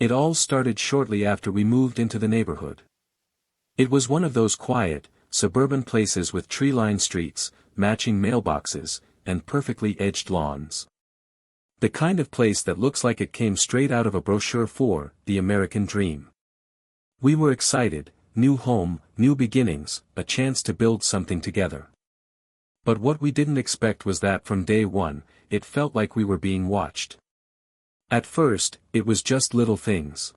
It all started shortly after we moved into the neighborhood. It was one of those quiet, suburban places with tree-lined streets, matching mailboxes, and perfectly edged lawns. The kind of place that looks like it came straight out of a brochure for the American dream. We were excited, new home, new beginnings, a chance to build something together. But what we didn't expect was that from day one, it felt like we were being watched. At first, it was just little things.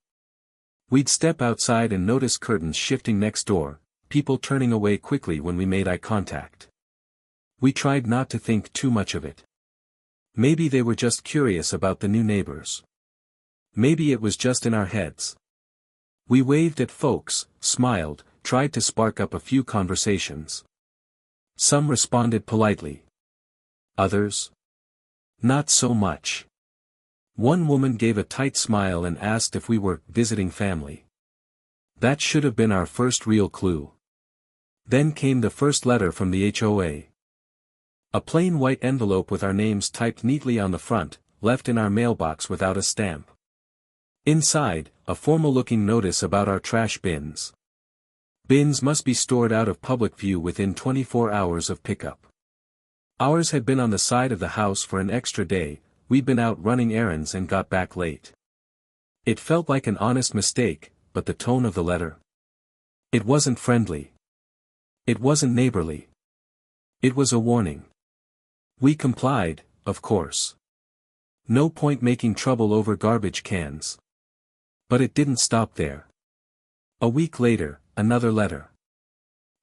We'd step outside and notice curtains shifting next door, people turning away quickly when we made eye contact. We tried not to think too much of it. Maybe they were just curious about the new neighbors. Maybe it was just in our heads. We waved at folks, smiled, tried to spark up a few conversations. Some responded politely. Others? Not so much. One woman gave a tight smile and asked if we were visiting family. That should have been our first real clue. Then came the first letter from the HOA. A plain white envelope with our names typed neatly on the front, left in our mailbox without a stamp. Inside, a formal-looking notice about our trash bins. Bins must be stored out of public view within 24 hours of pickup. Ours had been on the side of the house for an extra day. We'd been out running errands and got back late. It felt like an honest mistake, but the tone of the letter. It wasn't friendly. It wasn't neighborly. It was a warning. We complied, of course. No point making trouble over garbage cans. But it didn't stop there. A week later, another letter.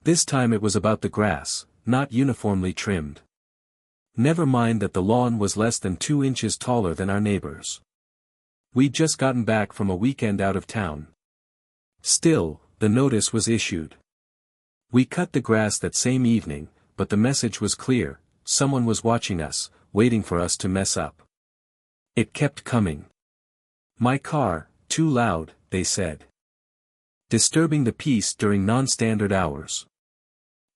This time it was about the grass, not uniformly trimmed. Never mind that the lawn was less than 2 inches taller than our neighbors. We'd just gotten back from a weekend out of town. Still, the notice was issued. We cut the grass that same evening, but the message was clear: someone was watching us, waiting for us to mess up. It kept coming. My car, too loud, they said. Disturbing the peace during non-standard hours.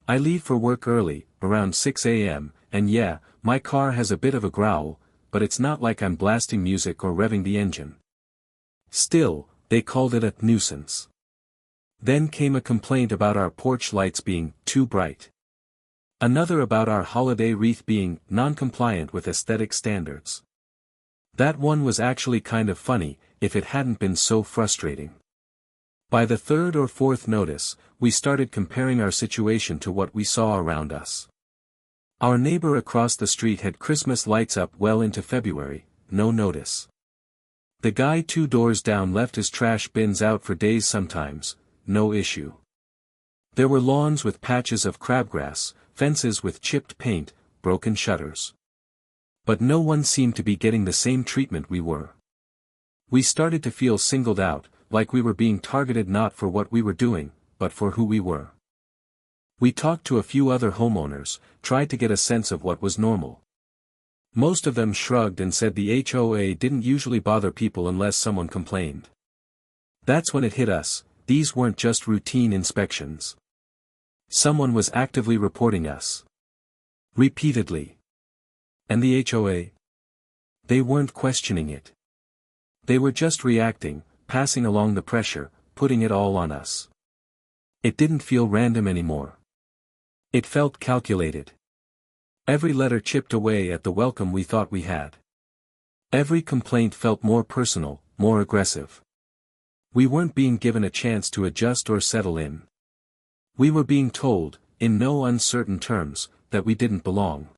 I leave for work early, around 6 a.m., and yeah, my car has a bit of a growl, but it's not like I'm blasting music or revving the engine. Still, they called it a nuisance. Then came a complaint about our porch lights being too bright. Another about our holiday wreath being non-compliant with aesthetic standards. That one was actually kind of funny, if it hadn't been so frustrating. By the third or fourth notice, we started comparing our situation to what we saw around us. Our neighbor across the street had Christmas lights up well into February, no notice. The guy 2 doors down left his trash bins out for days sometimes, no issue. There were lawns with patches of crabgrass, fences with chipped paint, broken shutters. But no one seemed to be getting the same treatment we were. We started to feel singled out, like we were being targeted not for what we were doing, but for who we were. We talked to a few other homeowners, tried to get a sense of what was normal. Most of them shrugged and said the HOA didn't usually bother people unless someone complained. That's when it hit us: these weren't just routine inspections. Someone was actively reporting us. Repeatedly. And the HOA? They weren't questioning it. They were just reacting, passing along the pressure, putting it all on us. It didn't feel random anymore. It felt calculated. Every letter chipped away at the welcome we thought we had. Every complaint felt more personal, more aggressive. We weren't being given a chance to adjust or settle in. We were being told, in no uncertain terms, that we didn't belong.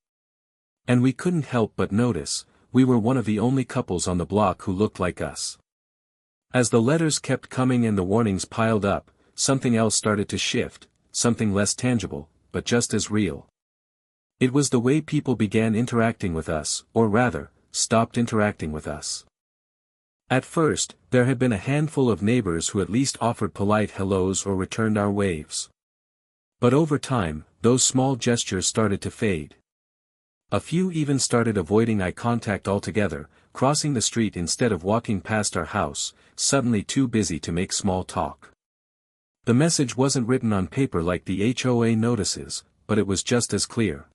And we couldn't help but notice, we were one of the only couples on the block who looked like us. As the letters kept coming and the warnings piled up, something else started to shift, something less tangible, but just as real. It was the way people began interacting with us, or rather, stopped interacting with us. At first, there had been a handful of neighbors who at least offered polite hellos or returned our waves. But over time, those small gestures started to fade. A few even started avoiding eye contact altogether, crossing the street instead of walking past our house, suddenly too busy to make small talk. The message wasn't written on paper like the HOA notices, but it was just as clear.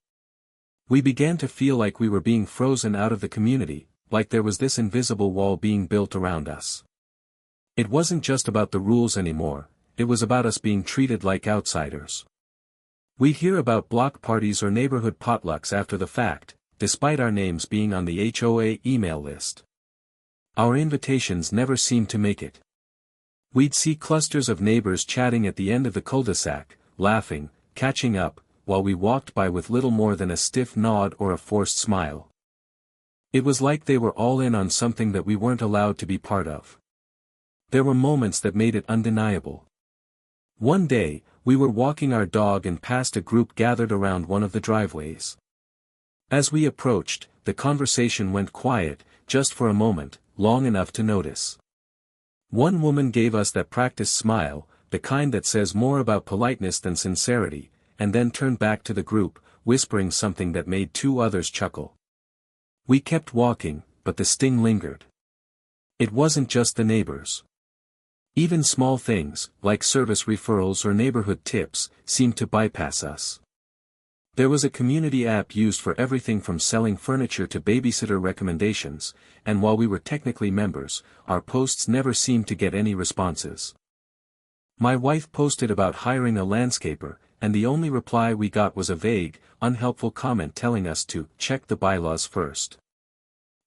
We began to feel like we were being frozen out of the community, like there was this invisible wall being built around us. It wasn't just about the rules anymore, it was about us being treated like outsiders. We'd hear about block parties or neighborhood potlucks after the fact, despite our names being on the HOA email list. Our invitations never seemed to make it. We'd see clusters of neighbors chatting at the end of the cul-de-sac, laughing, catching up, while we walked by with little more than a stiff nod or a forced smile. It was like they were all in on something that we weren't allowed to be part of. There were moments that made it undeniable. One day, we were walking our dog and passed a group gathered around one of the driveways. As we approached, the conversation went quiet, just for a moment, long enough to notice. One woman gave us that practiced smile, the kind that says more about politeness than sincerity, and then turned back to the group, whispering something that made two others chuckle. We kept walking, but the sting lingered. It wasn't just the neighbors. Even small things, like service referrals or neighborhood tips, seemed to bypass us. There was a community app used for everything from selling furniture to babysitter recommendations, and while we were technically members, our posts never seemed to get any responses. My wife posted about hiring a landscaper, and the only reply we got was a vague, unhelpful comment telling us to check the bylaws first.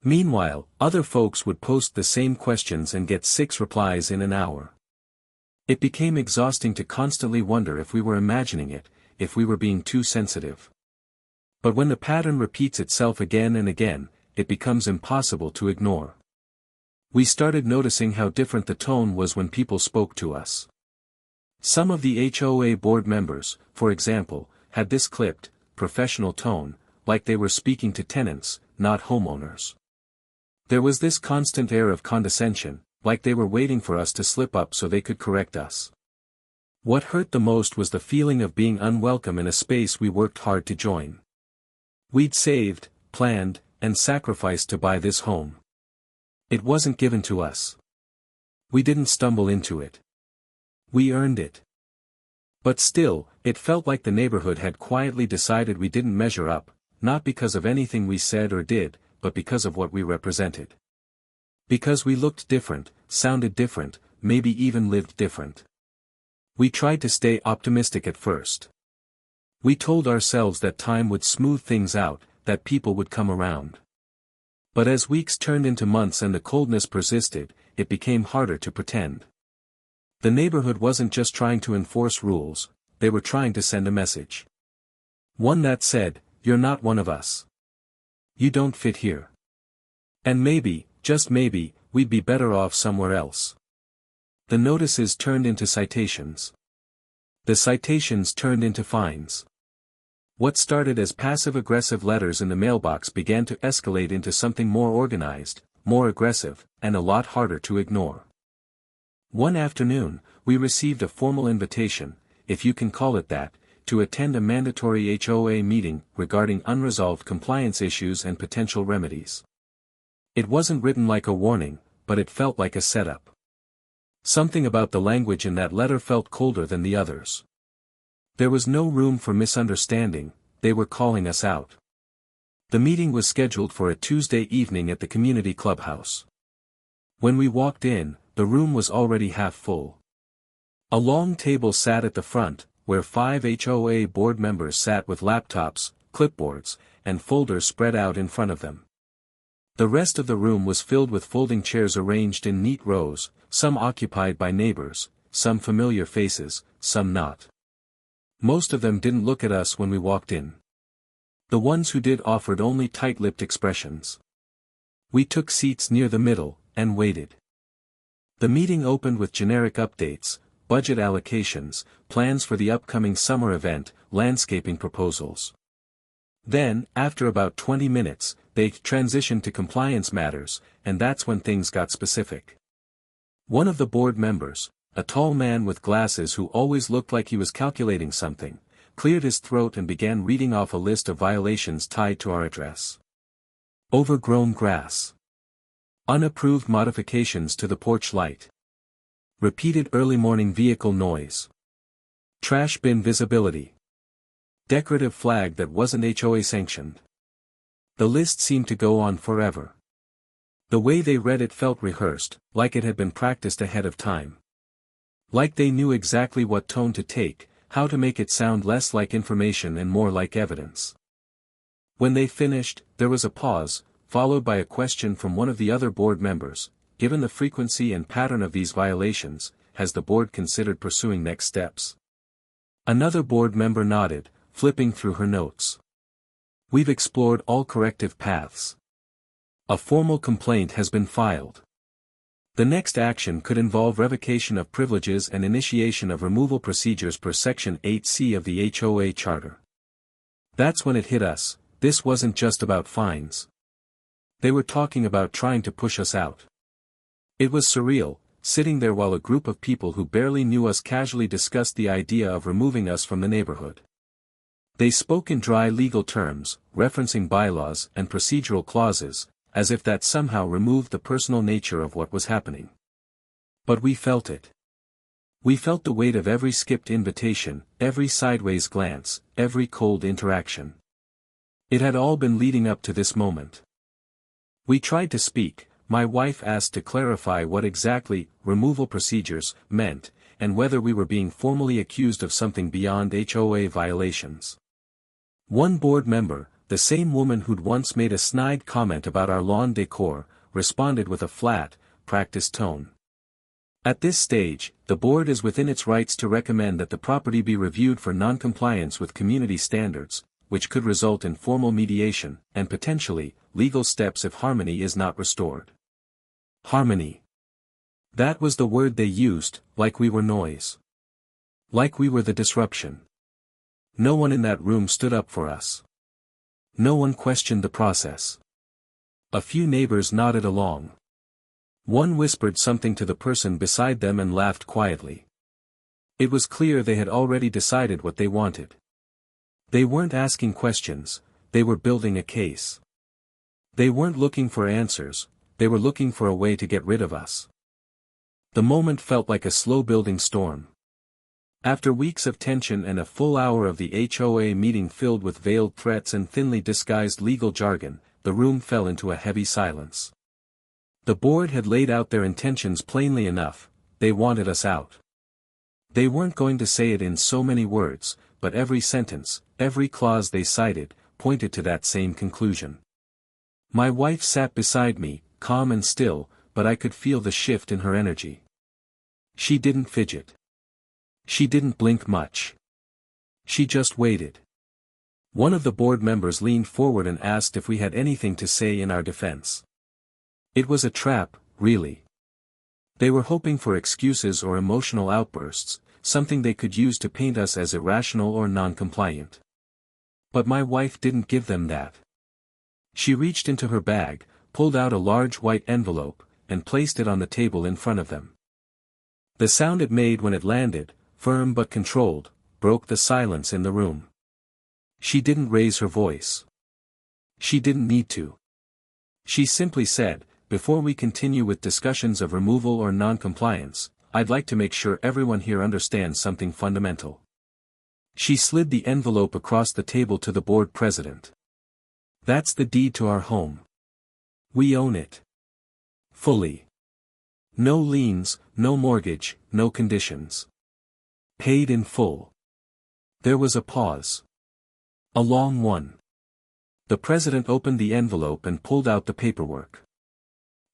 Meanwhile, other folks would post the same questions and get 6 replies in an hour. It became exhausting to constantly wonder if we were imagining it, if we were being too sensitive. But when the pattern repeats itself again and again, it becomes impossible to ignore. We started noticing how different the tone was when people spoke to us. Some of the HOA board members, for example, had this clipped, professional tone, like they were speaking to tenants, not homeowners. There was this constant air of condescension, like they were waiting for us to slip up so they could correct us. What hurt the most was the feeling of being unwelcome in a space we worked hard to join. We'd saved, planned, and sacrificed to buy this home. It wasn't given to us. We didn't stumble into it. We earned it. But still, it felt like the neighborhood had quietly decided we didn't measure up, not because of anything we said or did, but because of what we represented. Because we looked different, sounded different, maybe even lived different. We tried to stay optimistic at first. We told ourselves that time would smooth things out, that people would come around. But as weeks turned into months and the coldness persisted, it became harder to pretend. The neighborhood wasn't just trying to enforce rules, they were trying to send a message. One that said, "You're not one of us. You don't fit here. And maybe, just maybe, we'd be better off somewhere else." The notices turned into citations. The citations turned into fines. What started as passive-aggressive letters in the mailbox began to escalate into something more organized, more aggressive, and a lot harder to ignore. One afternoon, we received a formal invitation, if you can call it that, to attend a mandatory HOA meeting regarding unresolved compliance issues and potential remedies. It wasn't written like a warning, but it felt like a setup. Something about the language in that letter felt colder than the others. There was no room for misunderstanding, they were calling us out. The meeting was scheduled for a Tuesday evening at the community clubhouse. When we walked in, the room was already half full. A long table sat at the front, where 5 HOA board members sat with laptops, clipboards, and folders spread out in front of them. The rest of the room was filled with folding chairs arranged in neat rows, some occupied by neighbors, some familiar faces, some not. Most of them didn't look at us when we walked in. The ones who did offered only tight-lipped expressions. We took seats near the middle, and waited. The meeting opened with generic updates, budget allocations, plans for the upcoming summer event, landscaping proposals. Then, after about 20 minutes, they transitioned to compliance matters, and that's when things got specific. One of the board members, a tall man with glasses who always looked like he was calculating something, cleared his throat and began reading off a list of violations tied to our address. Overgrown grass. Unapproved modifications to the porch light. Repeated early morning vehicle noise. Trash bin visibility. Decorative flag that wasn't HOA sanctioned. The list seemed to go on forever. The way they read it felt rehearsed, like it had been practiced ahead of time. Like they knew exactly what tone to take, how to make it sound less like information and more like evidence. When they finished, there was a pause, followed by a question from one of the other board members. Given the frequency and pattern of these violations, has the board considered pursuing next steps? Another board member nodded, flipping through her notes. We've explored all corrective paths. A formal complaint has been filed. The next action could involve revocation of privileges and initiation of removal procedures per Section 8C of the HOA Charter. That's when it hit us. This wasn't just about fines. They were talking about trying to push us out. It was surreal, sitting there while a group of people who barely knew us casually discussed the idea of removing us from the neighborhood. They spoke in dry legal terms, referencing bylaws and procedural clauses, as if that somehow removed the personal nature of what was happening. But we felt it. We felt the weight of every skipped invitation, every sideways glance, every cold interaction. It had all been leading up to this moment. We tried to speak. My wife asked to clarify what exactly removal procedures meant, and whether we were being formally accused of something beyond HOA violations. One board member, the same woman who'd once made a snide comment about our lawn decor, responded with a flat, practiced tone. At this stage, the board is within its rights to recommend that the property be reviewed for non-compliance with community standards, which could result in formal mediation, and potentially, legal steps if harmony is not restored. Harmony. That was the word they used, like we were noise. Like we were the disruption. No one in that room stood up for us. No one questioned the process. A few neighbors nodded along. One whispered something to the person beside them and laughed quietly. It was clear they had already decided what they wanted. They weren't asking questions, they were building a case. They weren't looking for answers, they were looking for a way to get rid of us. The moment felt like a slow-building storm. After weeks of tension and a full hour of the HOA meeting filled with veiled threats and thinly disguised legal jargon, the room fell into a heavy silence. The board had laid out their intentions plainly enough. They wanted us out. They weren't going to say it in so many words, but every sentence, every clause they cited, pointed to that same conclusion. My wife sat beside me, calm and still, but I could feel the shift in her energy. She didn't fidget. She didn't blink much. She just waited. One of the board members leaned forward and asked if we had anything to say in our defense. It was a trap, really. They were hoping for excuses or emotional outbursts, something they could use to paint us as irrational or non-compliant. But my wife didn't give them that. She reached into her bag, pulled out a large white envelope, and placed it on the table in front of them. The sound it made when it landed, firm but controlled, broke the silence in the room. She didn't raise her voice. She didn't need to. She simply said, "Before we continue with discussions of removal or non-compliance, I'd like to make sure everyone here understands something fundamental." She slid the envelope across the table to the board president. "That's the deed to our home. We own it. Fully. No liens, no mortgage, no conditions. Paid in full." There was a pause. A long one. The president opened the envelope and pulled out the paperwork.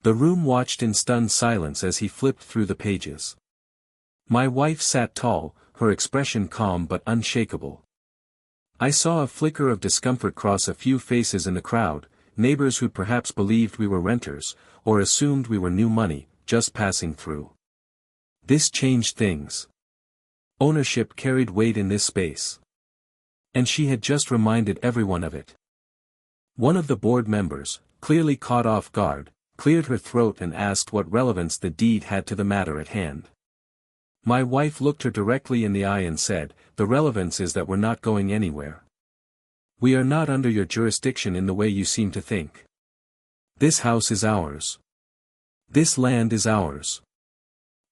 The room watched in stunned silence as he flipped through the pages. My wife sat tall, her expression calm but unshakable. I saw a flicker of discomfort cross a few faces in the crowd, neighbors who perhaps believed we were renters, or assumed we were new money, just passing through. This changed things. Ownership carried weight in this space. And she had just reminded everyone of it. One of the board members, clearly caught off guard, cleared her throat and asked what relevance the deed had to the matter at hand. My wife looked her directly in the eye and said, "The relevance is that we're not going anywhere. We are not under your jurisdiction in the way you seem to think. This house is ours. This land is ours.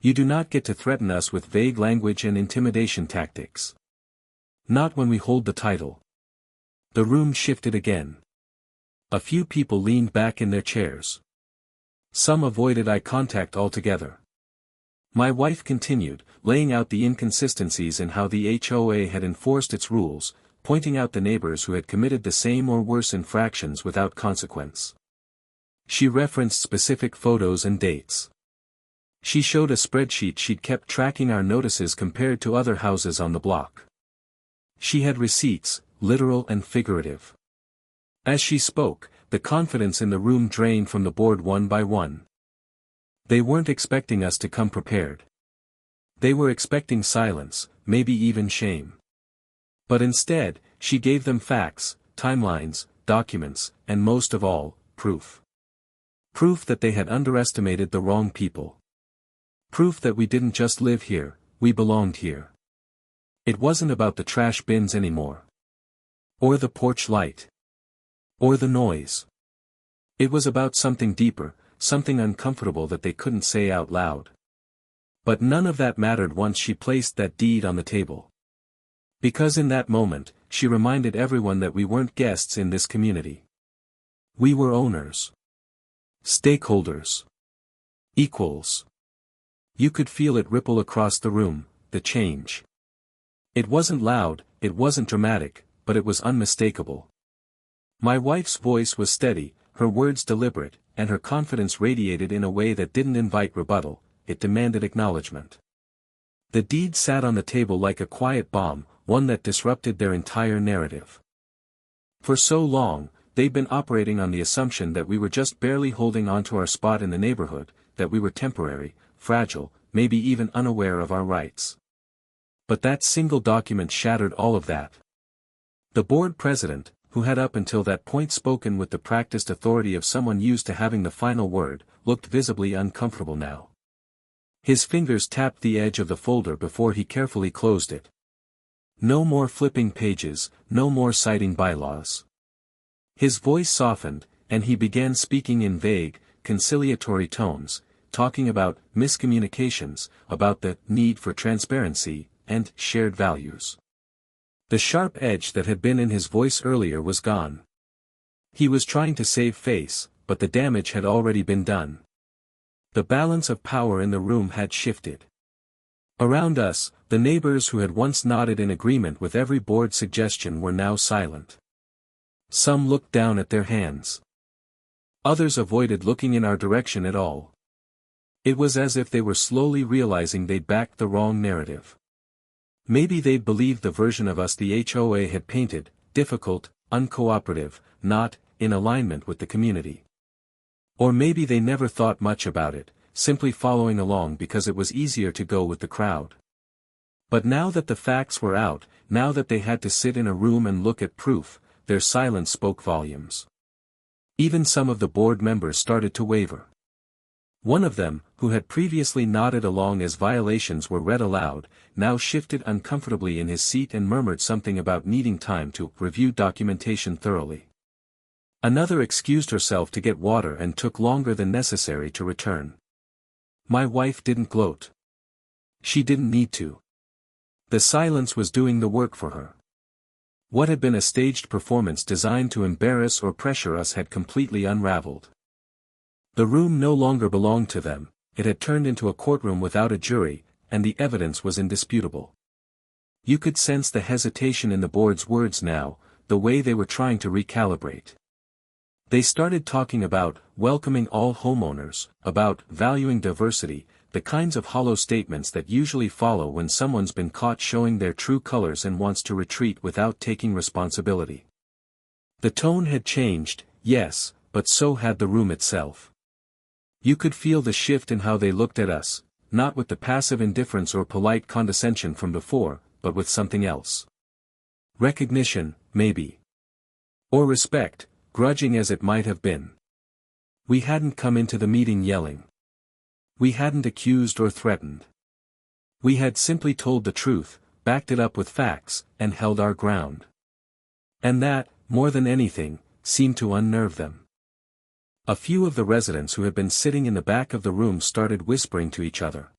You do not get to threaten us with vague language and intimidation tactics. Not when we hold the title." The room shifted again. A few people leaned back in their chairs. Some avoided eye contact altogether. My wife continued, laying out the inconsistencies in how the HOA had enforced its rules, pointing out the neighbors who had committed the same or worse infractions without consequence. She referenced specific photos and dates. She showed a spreadsheet she'd kept tracking our notices compared to other houses on the block. She had receipts, literal and figurative. As she spoke, the confidence in the room drained from the board one by one. They weren't expecting us to come prepared. They were expecting silence, maybe even shame. But instead, she gave them facts, timelines, documents, and most of all, proof. Proof that they had underestimated the wrong people. Proof that we didn't just live here, we belonged here. It wasn't about the trash bins anymore. Or the porch light. Or the noise. It was about something deeper, something uncomfortable that they couldn't say out loud. But none of that mattered once she placed that deed on the table. Because in that moment, she reminded everyone that we weren't guests in this community. We were owners. Stakeholders. Equals. You could feel it ripple across the room, the change. It wasn't loud, it wasn't dramatic, but it was unmistakable. My wife's voice was steady, her words deliberate, and her confidence radiated in a way that didn't invite rebuttal, it demanded acknowledgement. The deed sat on the table like a quiet bomb, one that disrupted their entire narrative. For so long, they'd been operating on the assumption that we were just barely holding on to our spot in the neighborhood, that we were temporary, fragile, maybe even unaware of our rights. But that single document shattered all of that. The board president, who had up until that point spoken with the practiced authority of someone used to having the final word, looked visibly uncomfortable now. His fingers tapped the edge of the folder before he carefully closed it. No more flipping pages, no more citing bylaws. His voice softened, and he began speaking in vague, conciliatory tones, talking about miscommunications, about the need for transparency, and shared values. The sharp edge that had been in his voice earlier was gone. He was trying to save face, but the damage had already been done. The balance of power in the room had shifted. Around us, the neighbors who had once nodded in agreement with every board suggestion were now silent. Some looked down at their hands. Others avoided looking in our direction at all. It was as if they were slowly realizing they'd backed the wrong narrative. Maybe they'd believed the version of us the HOA had painted, difficult, uncooperative, not in alignment with the community. Or maybe they never thought much about it, simply following along because it was easier to go with the crowd. But now that the facts were out, now that they had to sit in a room and look at proof, their silence spoke volumes. Even some of the board members started to waver. One of them, who had previously nodded along as violations were read aloud, now shifted uncomfortably in his seat and murmured something about needing time to review documentation thoroughly. Another excused herself to get water and took longer than necessary to return. My wife didn't gloat. She didn't need to. The silence was doing the work for her. What had been a staged performance designed to embarrass or pressure us had completely unraveled. The room no longer belonged to them, it had turned into a courtroom without a jury, and the evidence was indisputable. You could sense the hesitation in the board's words now, the way they were trying to recalibrate. They started talking about welcoming all homeowners, about valuing diversity, the kinds of hollow statements that usually follow when someone's been caught showing their true colors and wants to retreat without taking responsibility. The tone had changed, yes, but so had the room itself. You could feel the shift in how they looked at us, not with the passive indifference or polite condescension from before, but with something else. Recognition, maybe. Or respect, grudging as it might have been. We hadn't come into the meeting yelling. We hadn't accused or threatened. We had simply told the truth, backed it up with facts, and held our ground. And that, more than anything, seemed to unnerve them. A few of the residents who had been sitting in the back of the room started whispering to each other.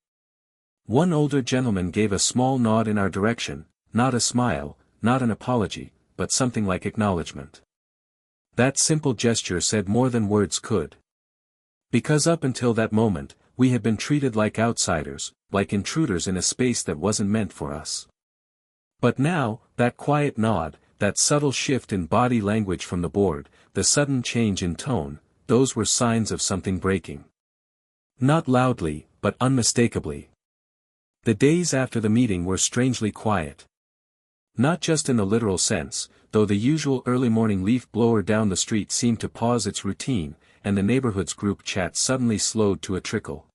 One older gentleman gave a small nod in our direction, not a smile, not an apology, but something like acknowledgement. That simple gesture said more than words could. Because up until that moment, we had been treated like outsiders, like intruders in a space that wasn't meant for us. But now, that quiet nod, that subtle shift in body language from the board, the sudden change in tone, those were signs of something breaking. Not loudly, but unmistakably. The days after the meeting were strangely quiet. Not just in the literal sense, though the usual early morning leaf blower down the street seemed to pause its routine, and the neighborhood's group chat suddenly slowed to a trickle.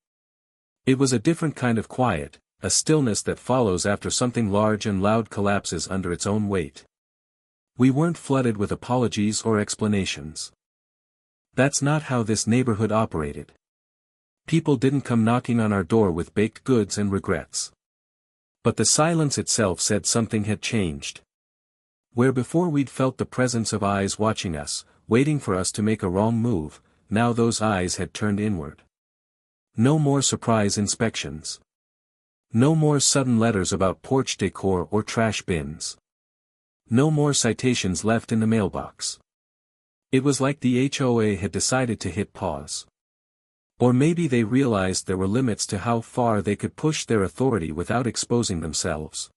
It was a different kind of quiet, a stillness that follows after something large and loud collapses under its own weight. We weren't flooded with apologies or explanations. That's not how this neighborhood operated. People didn't come knocking on our door with baked goods and regrets. But the silence itself said something had changed. Where before we'd felt the presence of eyes watching us, waiting for us to make a wrong move, now those eyes had turned inward. No more surprise inspections. No more sudden letters about porch decor or trash bins. No more citations left in the mailbox. It was like the HOA had decided to hit pause. Or maybe they realized there were limits to how far they could push their authority without exposing themselves.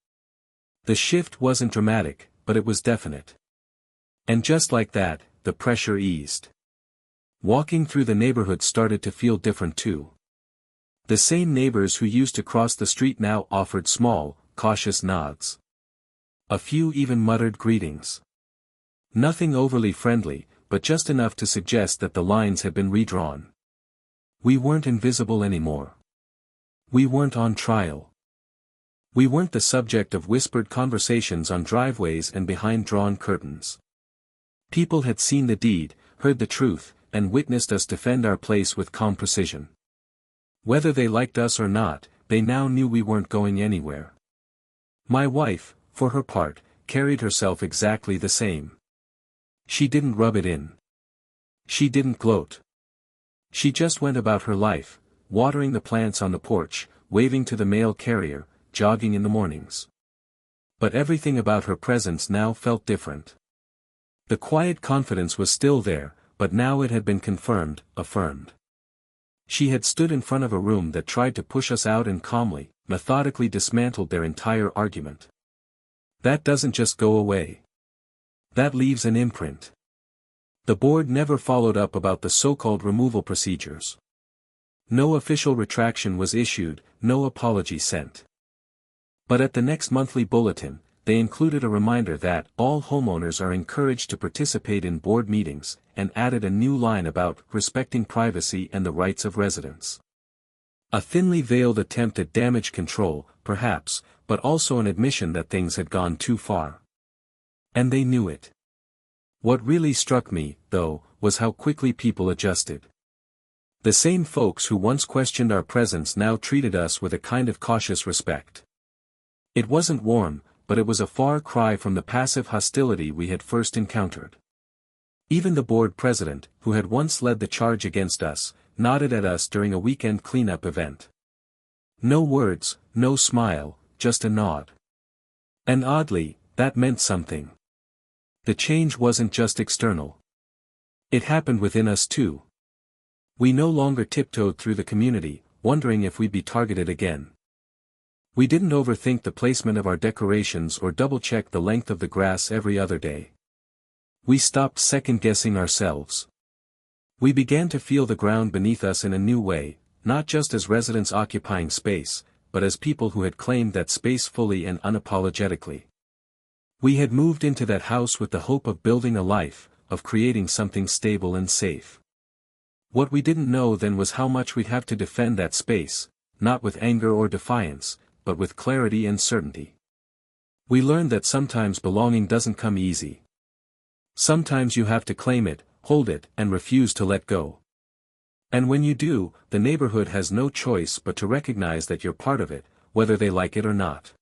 The shift wasn't dramatic, but it was definite. And just like that, the pressure eased. Walking through the neighborhood started to feel different too. The same neighbors who used to cross the street now offered small, cautious nods. A few even muttered greetings. Nothing overly friendly, but just enough to suggest that the lines had been redrawn. We weren't invisible anymore. We weren't on trial. We weren't the subject of whispered conversations on driveways and behind drawn curtains. People had seen the deed, heard the truth, and witnessed us defend our place with calm precision. Whether they liked us or not, they now knew we weren't going anywhere. My wife, for her part, carried herself exactly the same. She didn't rub it in. She didn't gloat. She just went about her life, watering the plants on the porch, waving to the mail carrier, jogging in the mornings. But everything about her presence now felt different. The quiet confidence was still there, but now it had been confirmed, affirmed. She had stood in front of a room that tried to push us out and calmly, methodically dismantled their entire argument. That doesn't just go away. That leaves an imprint. The board never followed up about the so-called removal procedures. No official retraction was issued, no apology sent. But at the next monthly bulletin, they included a reminder that all homeowners are encouraged to participate in board meetings, and added a new line about respecting privacy and the rights of residents. A thinly veiled attempt at damage control, perhaps, but also an admission that things had gone too far. And they knew it. What really struck me, though, was how quickly people adjusted. The same folks who once questioned our presence now treated us with a kind of cautious respect. It wasn't warm, but it was a far cry from the passive hostility we had first encountered. Even the board president, who had once led the charge against us, nodded at us during a weekend cleanup event. No words, no smile, just a nod. And oddly, that meant something. The change wasn't just external. It happened within us too. We no longer tiptoed through the community, wondering if we'd be targeted again. We didn't overthink the placement of our decorations or double-check the length of the grass every other day. We stopped second-guessing ourselves. We began to feel the ground beneath us in a new way, not just as residents occupying space, but as people who had claimed that space fully and unapologetically. We had moved into that house with the hope of building a life, of creating something stable and safe. What we didn't know then was how much we'd have to defend that space, not with anger or defiance, but with clarity and certainty. We learned that sometimes belonging doesn't come easy. Sometimes you have to claim it, hold it, and refuse to let go. And when you do, the neighborhood has no choice but to recognize that you're part of it, whether they like it or not.